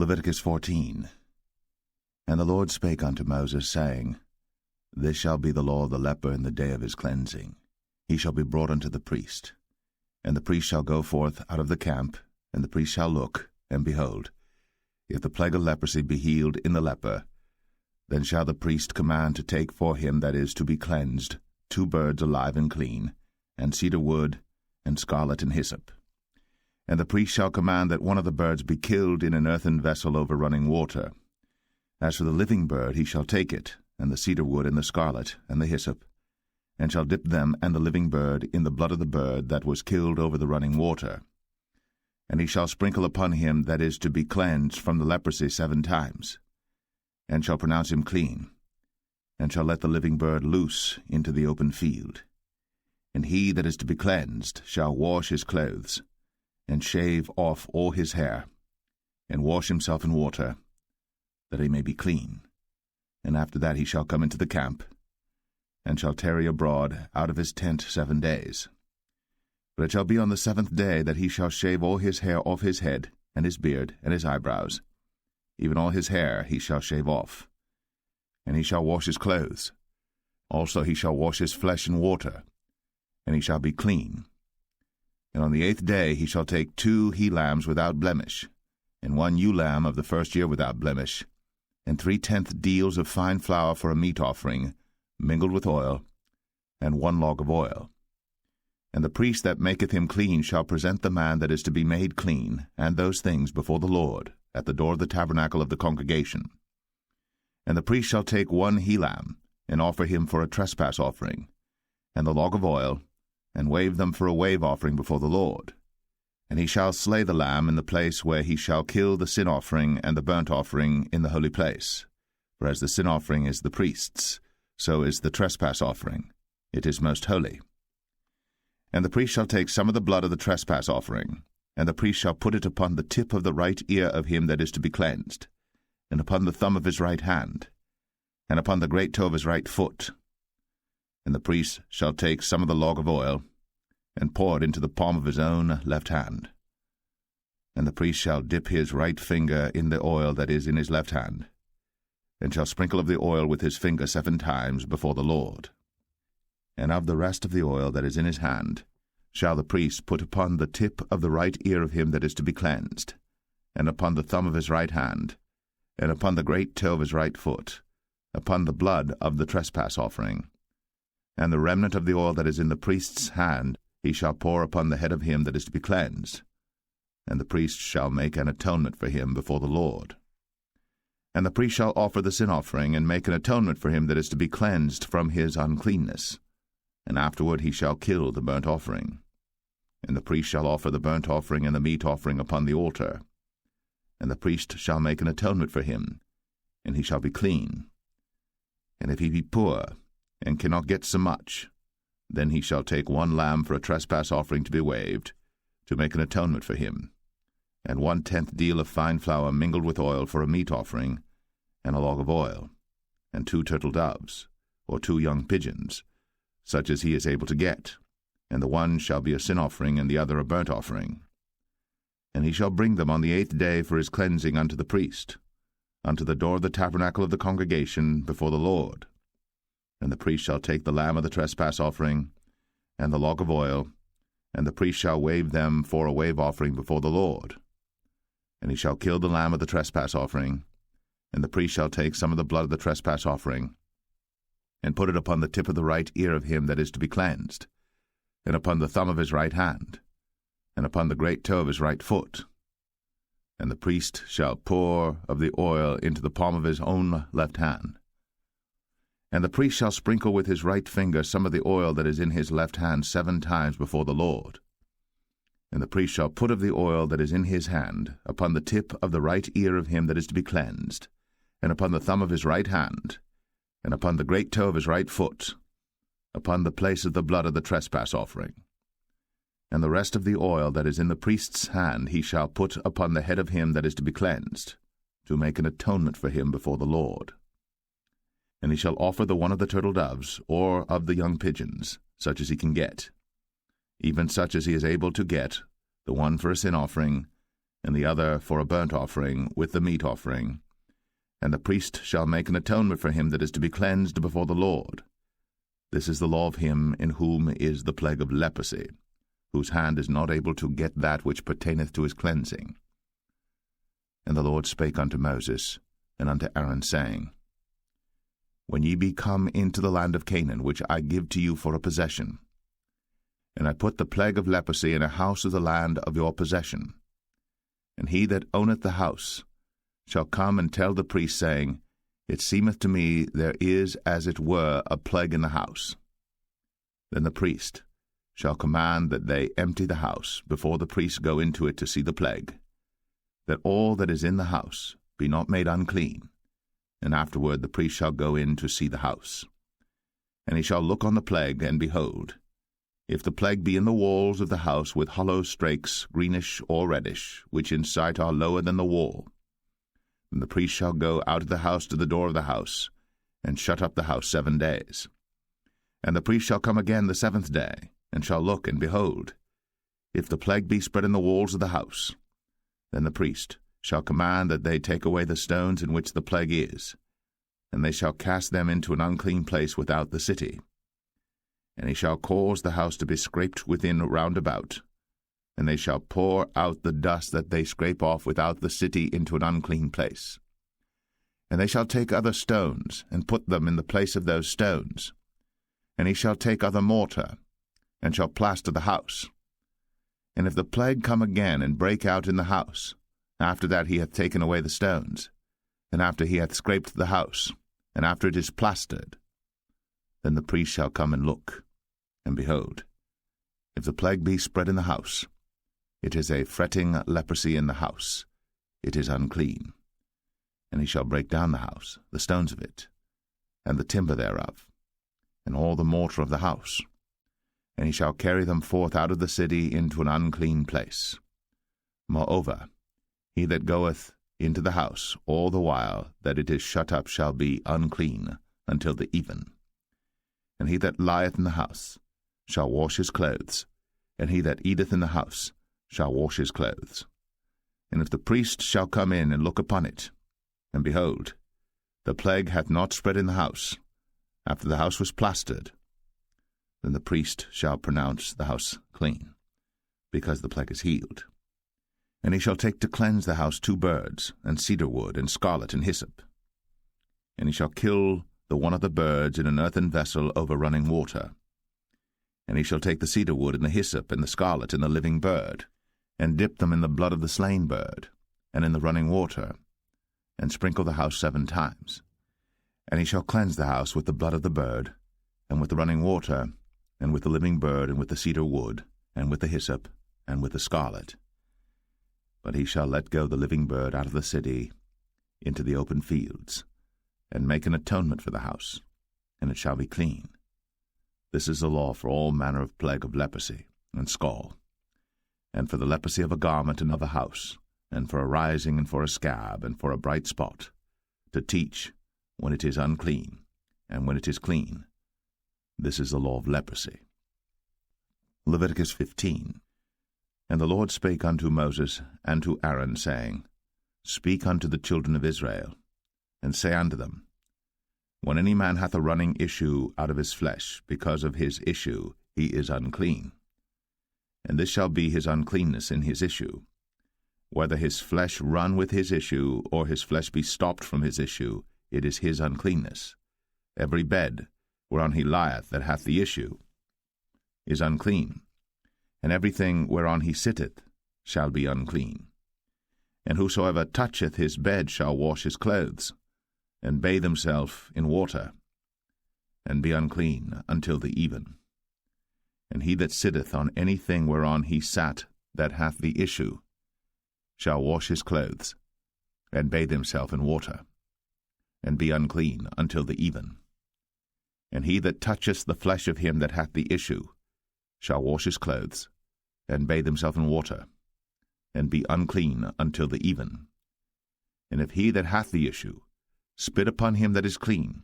Leviticus 14. And the Lord spake unto Moses, saying, This shall be the law of the leper in the day of his cleansing. He shall be brought unto the priest. And the priest shall go forth out of the camp, and the priest shall look, and behold, if the plague of leprosy be healed in the leper, then shall the priest command to take for him that is to be cleansed 2 birds alive and clean, and cedar wood, and scarlet and hyssop. And the priest shall command that one of the birds be killed in an earthen vessel over running water. As for the living bird, he shall take it, and the cedar wood, and the scarlet, and the hyssop, and shall dip them and the living bird in the blood of the bird that was killed over the running water. And he shall sprinkle upon him that is to be cleansed from the leprosy 7 times, and shall pronounce him clean, and shall let the living bird loose into the open field. And he that is to be cleansed shall wash his clothes, and shave off all his hair, and wash himself in water, that he may be clean. And after that he shall come into the camp, and shall tarry abroad out of his tent 7 days. But it shall be on the 7th day that he shall shave all his hair off his head, and his beard, and his eyebrows. Even all his hair he shall shave off. And he shall wash his clothes. Also he shall wash his flesh in water, and he shall be clean. And on the 8th day he shall take 2 he-lambs without blemish, and 1 ewe-lamb of the first year without blemish, and 3/10 deals of fine flour for a meat offering, mingled with oil, and 1 log of oil. And the priest that maketh him clean shall present the man that is to be made clean, and those things before the Lord, at the door of the tabernacle of the congregation. And the priest shall take 1 he-lamb, and offer him for a trespass offering, and the log of oil, and wave them for a wave offering before the Lord. And he shall slay the lamb in the place where he shall kill the sin offering and the burnt offering in the holy place. For as the sin offering is the priest's, so is the trespass offering. It is most holy. And the priest shall take some of the blood of the trespass offering, and the priest shall put it upon the tip of the right ear of him that is to be cleansed, and upon the thumb of his right hand, and upon the great toe of his right foot. And the priest shall take some of the log of oil, and pour it into the palm of his own left hand. And the priest shall dip his right finger in the oil that is in his left hand, and shall sprinkle of the oil with his finger 7 times before the Lord. And of the rest of the oil that is in his hand shall the priest put upon the tip of the right ear of him that is to be cleansed, and upon the thumb of his right hand, and upon the great toe of his right foot, upon the blood of the trespass offering. And the remnant of the oil that is in the priest's hand he shall pour upon the head of him that is to be cleansed, and the priest shall make an atonement for him before the Lord. And the priest shall offer the sin offering, and make an atonement for him that is to be cleansed from his uncleanness. And afterward he shall kill the burnt offering. And the priest shall offer the burnt offering and the meat offering upon the altar. And the priest shall make an atonement for him, and he shall be clean. And if he be poor, and cannot get so much, then he shall take 1 lamb for a trespass offering to be waved, to make an atonement for him, and 1/10 deal of fine flour mingled with oil for a meat offering, and a log of oil, and 2 turtle doves, or 2 young pigeons, such as he is able to get, and the one shall be a sin offering, and the other a burnt offering. And he shall bring them on the 8th day for his cleansing unto the priest, unto the door of the tabernacle of the congregation before the Lord. And the priest shall take the lamb of the trespass offering, and the log of oil, and the priest shall wave them for a wave offering before the Lord. And he shall kill the lamb of the trespass offering, and the priest shall take some of the blood of the trespass offering, and put it upon the tip of the right ear of him that is to be cleansed, and upon the thumb of his right hand, and upon the great toe of his right foot. And the priest shall pour of the oil into the palm of his own left hand. And the priest shall sprinkle with his right finger some of the oil that is in his left hand 7 times before the Lord. And the priest shall put of the oil that is in his hand upon the tip of the right ear of him that is to be cleansed, and upon the thumb of his right hand, and upon the great toe of his right foot, upon the place of the blood of the trespass offering. And the rest of the oil that is in the priest's hand he shall put upon the head of him that is to be cleansed, to make an atonement for him before the Lord. And he shall offer the one of the turtle doves, or of the young pigeons, such as he can get, even such as he is able to get, the one for a sin offering, and the other for a burnt offering with the meat offering. And the priest shall make an atonement for him that is to be cleansed before the Lord. This is the law of him in whom is the plague of leprosy, whose hand is not able to get that which pertaineth to his cleansing. And the Lord spake unto Moses and unto Aaron, saying, When ye be come into the land of Canaan, which I give to you for a possession, and I put the plague of leprosy in a house of the land of your possession, and he that owneth the house shall come and tell the priest, saying, It seemeth to me there is as it were a plague in the house. Then the priest shall command that they empty the house before the priests go into it to see the plague, that all that is in the house be not made unclean, and afterward the priest shall go in to see the house. And he shall look on the plague, and behold, if the plague be in the walls of the house with hollow strakes, greenish or reddish, which in sight are lower than the wall, then the priest shall go out of the house to the door of the house, and shut up the house 7 days. And the priest shall come again the 7th day, and shall look, and behold, if the plague be spread in the walls of the house, then the priest shall command that they take away the stones in which the plague is, and they shall cast them into an unclean place without the city. And he shall cause the house to be scraped within round about, and they shall pour out the dust that they scrape off without the city into an unclean place. And they shall take other stones, and put them in the place of those stones. And he shall take other mortar, and shall plaster the house. And if the plague come again, and break out in the house, after that he hath taken away the stones, and after he hath scraped the house, and after it is plastered, then the priest shall come and look. And behold, if the plague be spread in the house, it is a fretting leprosy in the house, it is unclean. And he shall break down the house, the stones of it, and the timber thereof, and all the mortar of the house, and he shall carry them forth out of the city into an unclean place. Moreover, he that goeth into the house all the while that it is shut up shall be unclean until the even. And he that lieth in the house shall wash his clothes, and he that eateth in the house shall wash his clothes. And if the priest shall come in and look upon it, and behold, the plague hath not spread in the house, after the house was plastered, then the priest shall pronounce the house clean, because the plague is healed. And he shall take to cleanse the house 2 birds, and cedar wood, and scarlet, and hyssop. And he shall kill the one of the birds in an earthen vessel over running water. And he shall take the cedar wood, and the hyssop, and the scarlet, and the living bird, and dip them in the blood of the slain bird, and in the running water, and sprinkle the house 7 times. And he shall cleanse the house with the blood of the bird, and with the running water, and with the living bird, and with the cedar wood, and with the hyssop, and with the scarlet. But he shall let go the living bird out of the city into the open fields, and make an atonement for the house, and it shall be clean. This is the law for all manner of plague of leprosy and scall, and for the leprosy of a garment and of a house, and for a rising and for a scab, and for a bright spot, to teach when it is unclean, and when it is clean. This is the law of leprosy. Leviticus 15. And the Lord spake unto Moses and to Aaron, saying, Speak unto the children of Israel, and say unto them, When any man hath a running issue out of his flesh, because of his issue he is unclean. And this shall be his uncleanness in his issue, whether his flesh run with his issue, or his flesh be stopped from his issue, it is his uncleanness. Every bed whereon he lieth that hath the issue is unclean, and everything whereon he sitteth shall be unclean. And whosoever toucheth his bed shall wash his clothes, and bathe himself in water, and be unclean until the even. And he that sitteth on any thing whereon he sat that hath the issue shall wash his clothes, and bathe himself in water, and be unclean until the even. And he that toucheth the flesh of him that hath the issue shall wash his clothes, and bathe himself in water, and be unclean until the even. And if he that hath the issue spit upon him that is clean,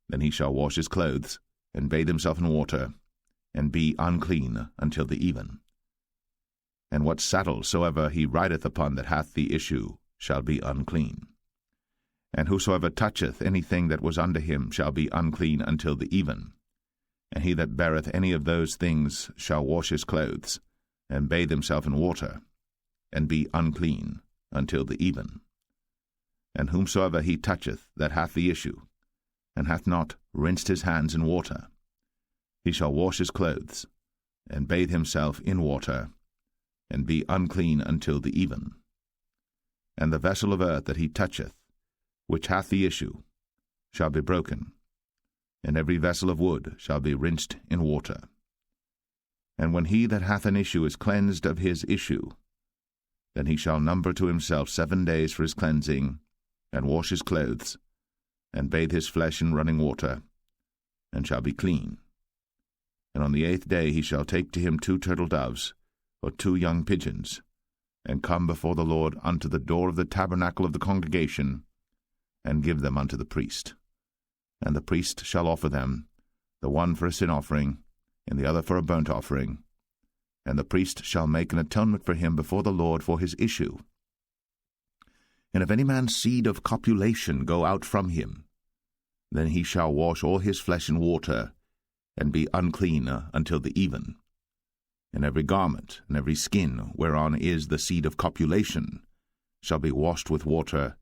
then he shall wash his clothes, and bathe himself in water, and be unclean until the even. and what saddle soever he rideth upon that hath the issue shall be unclean. And whosoever toucheth anything that was under him shall be unclean until the even. And he that beareth any of those things shall wash his clothes, and bathe himself in water, and be unclean until the even. And whomsoever he toucheth that hath the issue, and hath not rinsed his hands in water, he shall wash his clothes, and bathe himself in water, and be unclean until the even. And the vessel of earth that he toucheth, which hath the issue, shall be broken, and every vessel of wood shall be rinsed in water. And when he that hath an issue is cleansed of his issue, then he shall number to himself 7 days for his cleansing, and wash his clothes, and bathe his flesh in running water, and shall be clean. And on the 8th day he shall take to him 2 turtle doves, or 2 young pigeons, and come before the Lord unto the door of the tabernacle of the congregation, and give them unto the priest. And the priest shall offer them, the one for a sin offering, and the other for a burnt offering. And the priest shall make an atonement for him before the Lord for his issue. And if any man's seed of copulation go out from him, then he shall wash all his flesh in water, and be unclean until the even. And every garment and every skin whereon is the seed of copulation shall be washed with water,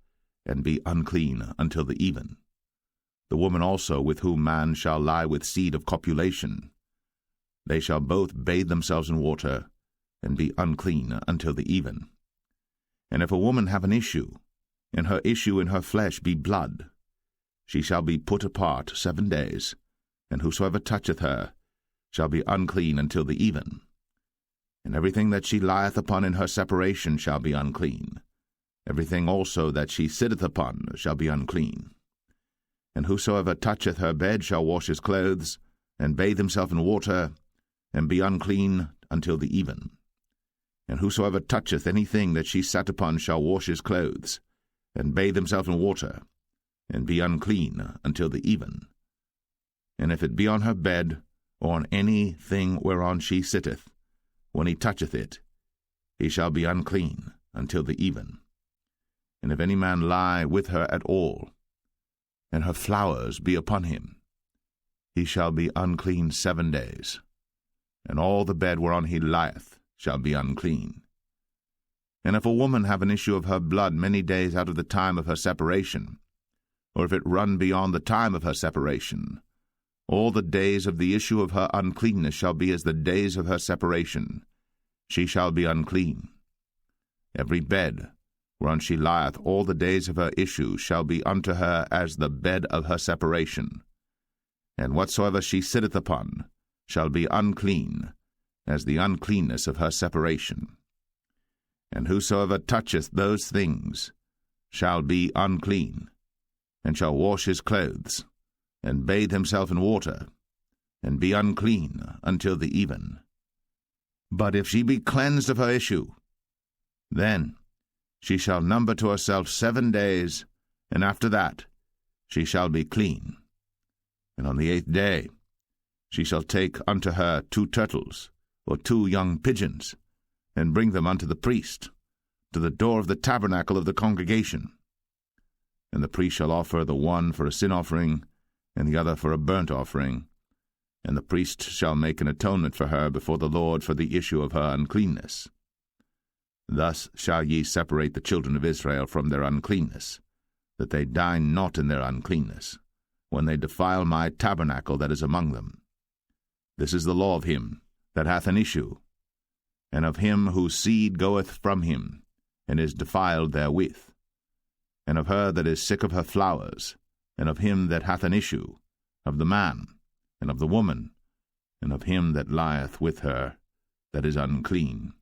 and be unclean until the even. The woman also with whom man shall lie with seed of copulation, they shall both bathe themselves in water, and be unclean until the even. And if a woman have an issue, and her issue in her flesh be blood, she shall be put apart 7 days, and whosoever toucheth her shall be unclean until the even. And everything that she lieth upon in her separation shall be unclean. Everything also that she sitteth upon shall be unclean. And whosoever toucheth her bed shall wash his clothes, and bathe himself in water, and be unclean until the even. And whosoever toucheth anything that she sat upon shall wash his clothes, and bathe himself in water, and be unclean until the even. And if it be on her bed, or on any thing whereon she sitteth, when he toucheth it, he shall be unclean until the even. And if any man lie with her at all, and her flowers be upon him, he shall be unclean 7 days, and all the bed whereon he lieth shall be unclean. And if a woman have an issue of her blood many days out of the time of her separation, or if it run beyond the time of her separation, all the days of the issue of her uncleanness shall be as the days of her separation. She shall be unclean. Every bed whereon she lieth all the days of her issue shall be unto her as the bed of her separation. And whatsoever she sitteth upon shall be unclean, as the uncleanness of her separation. And whosoever toucheth those things shall be unclean, and shall wash his clothes, and bathe himself in water, and be unclean until the even. But if she be cleansed of her issue, then she shall number to herself 7 days, and after that she shall be clean. And on the 8th day she shall take unto her 2 turtles, or 2 young pigeons, and bring them unto the priest, to the door of the tabernacle of the congregation. And the priest shall offer the one for a sin offering, and the other for a burnt offering, and the priest shall make an atonement for her before the Lord for the issue of her uncleanness. Thus shall ye separate the children of Israel from their uncleanness, that they die not in their uncleanness, when they defile my tabernacle that is among them. This is the law of him that hath an issue, and of him whose seed goeth from him, and is defiled therewith, and of her that is sick of her flowers, and of him that hath an issue, of the man, and of the woman, and of him that lieth with her that is unclean.